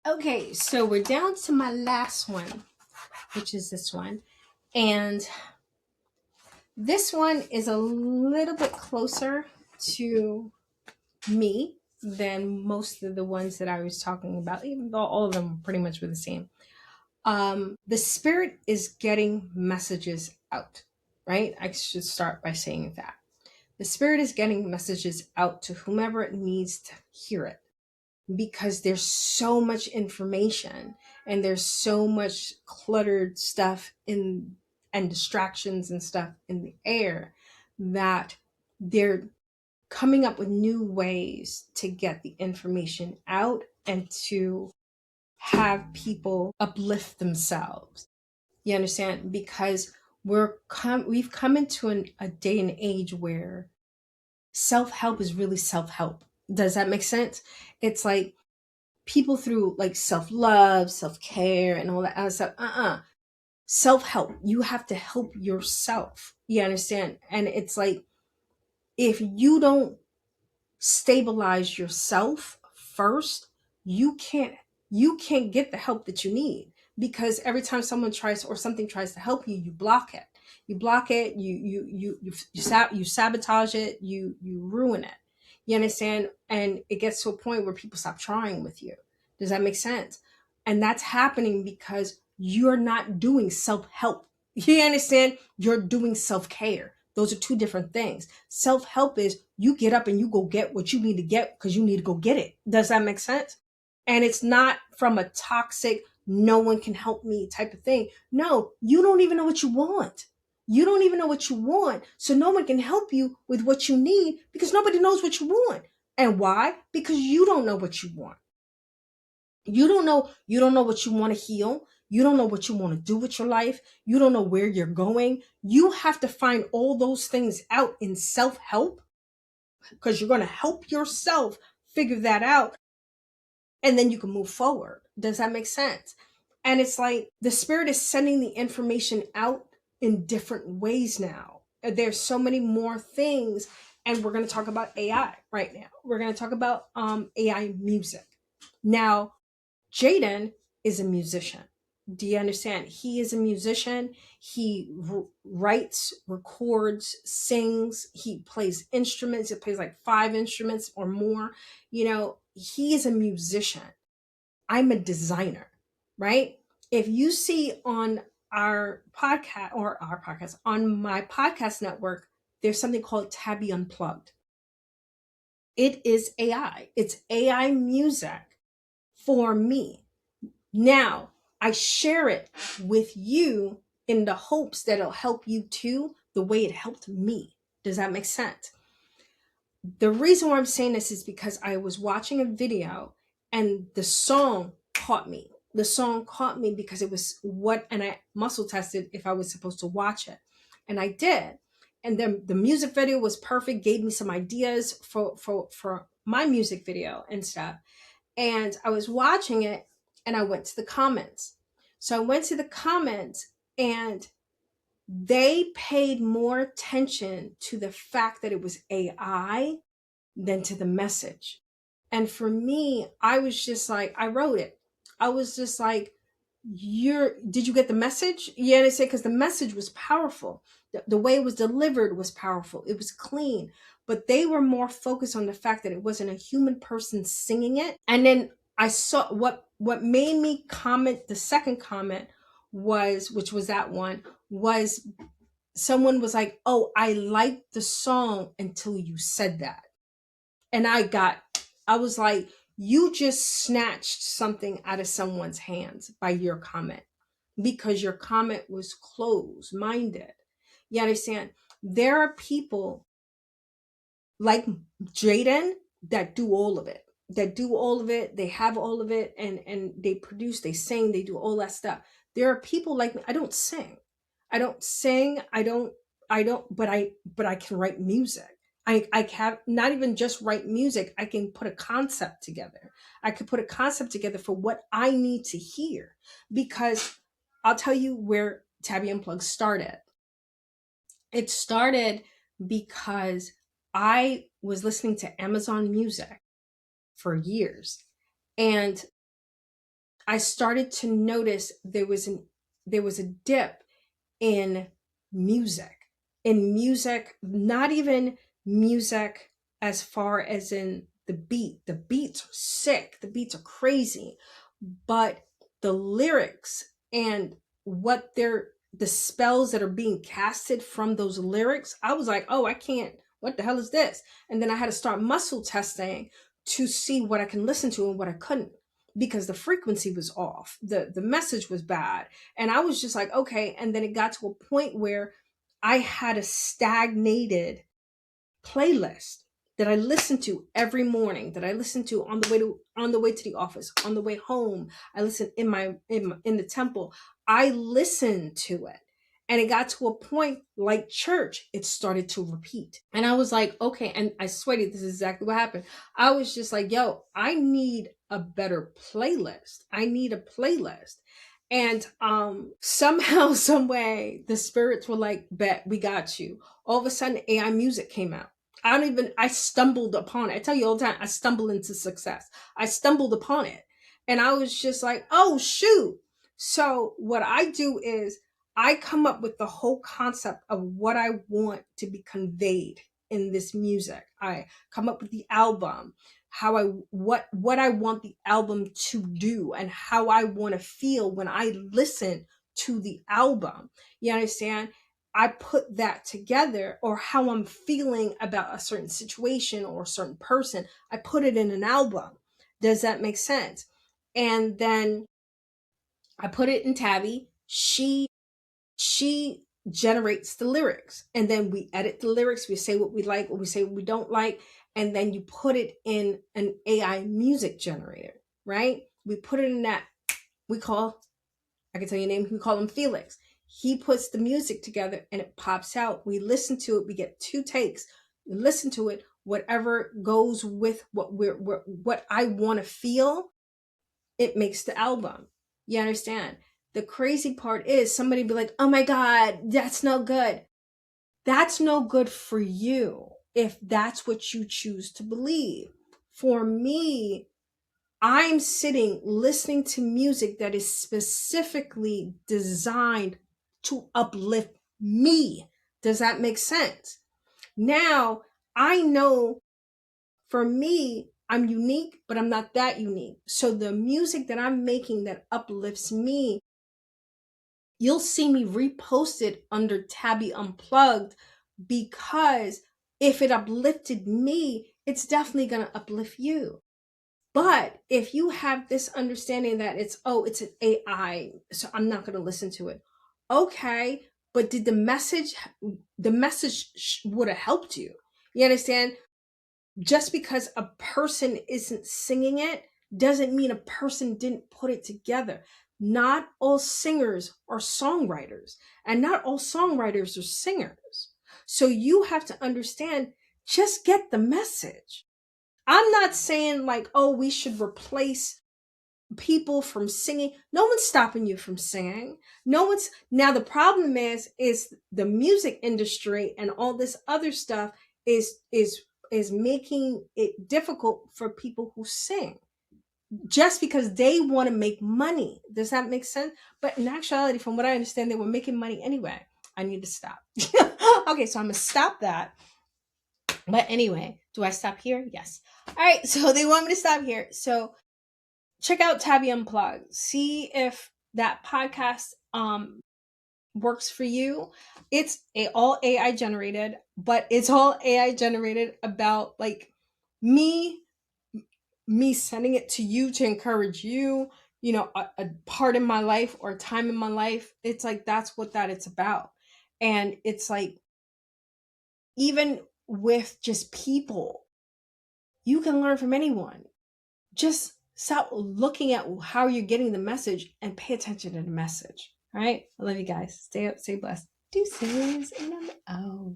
Okay, so we're down to my last one, which is this one. And this one is a little bit closer to me than most of the ones that I was talking about, even though all of them pretty much were the same. The spirit is getting messages out, right? I should start by saying that. The spirit is getting messages out to whomever it needs to hear it, because there's so much information and there's so much cluttered stuff in and distractions and stuff in the air that they're coming up with new ways to get the information out and to have people uplift themselves. You understand? Because we've come into a day and age where self-help is really self-help. Does that make sense? It's like people through like self-love, self-care, and all that other stuff. Self-help. You have to help yourself. You understand? And it's like, if you don't stabilize yourself first, you can't you can't get the help that you need, because every time someone tries or something tries to help you, you block it. You block it, you sabotage it, you ruin it. You understand? And it gets to a point where people stop trying with you. Does that make sense? And that's happening because you're not doing self-help. You understand? You're doing self-care. Those are two different things. Self-help is you get up and you go get what you need to get because you need to go get it. Does that make sense? And it's not from a toxic, no one can help me type of thing. No, you don't even know what you want. You don't even know what you want. So no one can help you with what you need because nobody knows what you want. And why? Because you don't know what you want. You don't know what you want to heal. You don't know what you want to do with your life. You don't know where you're going. You have to find all those things out in self-help, because you're going to help yourself figure that out, and then you can move forward. Does that make sense? And it's like the spirit is sending the information out in different ways now. There's so many more things, and we're going to talk about AI right now. We're going to talk about AI music. Now, Jaden is a musician. Do you understand? He is a musician. He writes, records, sings. He plays instruments. He plays like 5 instruments or more. He is a musician. I'm a designer, right? If you see on our podcast, on my podcast network, there's something called Tabby Unplugged. It is AI. It's AI music for me. Now, I share it with you in the hopes that it'll help you too, the way it helped me. Does that make sense? The reason why I'm saying this is because I was watching a video and the song caught me. The song caught me because it was and I muscle tested if I was supposed to watch it. And I did. And then the music video was perfect, gave me some ideas for my music video and stuff. And I was watching it and I went to the comments. So I went to the comments and they paid more attention to the fact that it was AI than to the message. And for me, I was just like, I wrote it. I was just like, did you get the message? Yeah, they say, because the message was powerful. The way it was delivered was powerful. It was clean. But they were more focused on the fact that it wasn't a human person singing it. And then I saw what made me comment. The second comment was, which was that one, was someone was like, oh, I liked the song until you said that. And I was like, you just snatched something out of someone's hands by your comment, because your comment was closed minded. You understand? There are people like Jaden that do all of it. They have all of it, and they produce, they sing, they do all that stuff. There are people like me. I don't sing. But I can write music. I have not even just write music. I can put a concept together. I could put a concept together for what I need to hear, because I'll tell you where Tabby Unplugged started. It started because I was listening to Amazon Music for years. And I started to notice there was a dip in music. In music, not even music as far as in the beat. The beats are sick, the beats are crazy, but the lyrics and the spells that are being casted from those lyrics, I was like, oh, I can't, what the hell is this? And then I had to start muscle testing to see what I can listen to and what I couldn't, because the frequency was off, the message was bad, and I was just like, okay. And then it got to a point where I had a stagnated playlist that I listen to every morning, that I listen to on the way to the office, on the way home. I listen in the temple. I listen to it. And it got to a point, like church, it started to repeat. And I was like, okay, and I swear to you, this is exactly what happened. I was just like, yo, I need a better playlist. I need a playlist. And somehow, some way, the spirits were like, bet, we got you. All of a sudden, AI music came out. I stumbled upon it. I tell you all the time, I stumble into success. I stumbled upon it. And I was just like, oh, shoot. So what I do is I come up with the whole concept of what I want to be conveyed in this music. I come up with the album, how I what I want the album to do, and how I want to feel when I listen to the album. You understand? I put that together, or how I'm feeling about a certain situation or a certain person. I put it in an album. Does that make sense? And then I put it in Tabby. She generates the lyrics, and then we edit the lyrics. We say what we like, what we say what we don't like, and then you put it in an AI music generator, right? We put it in that, we call, I can tell you a name, we call him Felix. He puts the music together and it pops out. We listen to it. We get 2 takes. We listen to it. Whatever goes with what I want to feel, it makes the album. You understand? The crazy part is somebody be like, oh my God, that's no good. That's no good for you if that's what you choose to believe. For me, I'm sitting listening to music that is specifically designed to uplift me. Does that make sense? Now, I know for me, I'm unique, but I'm not that unique. So the music that I'm making that uplifts me, you'll see me repost it under Tabby Unplugged, because if it uplifted me, it's definitely going to uplift you. But if you have this understanding that it's an AI, so I'm not going to listen to it. Okay, but did the message would have helped you? You understand? Just because a person isn't singing it doesn't mean a person didn't put it together. Not all singers are songwriters, and not all songwriters are singers. So you have to understand, just get the message. I'm not saying like, oh, we should replace people from singing. No one's stopping you from singing. No one's, now the problem is the music industry and all this other stuff is making it difficult for people who sing, just because they want to make money. Does that make sense? But in actuality, from what I understand, they were making money anyway. I need to stop. Okay, so I'm gonna stop that. But anyway, do I stop here? Yes. All right, so they want me to stop here. So check out Tabby Unplugged. See if that podcast works for you. It's all AI generated, but it's all AI generated about like me sending it to you to encourage you, a part in my life or a time in my life. It's like that's what that it's about. And it's like, even with just people, you can learn from anyone. Just stop looking at how you're getting the message and pay attention to the message. All right. I love you guys. Stay up, stay blessed. Deuces. And I'm out.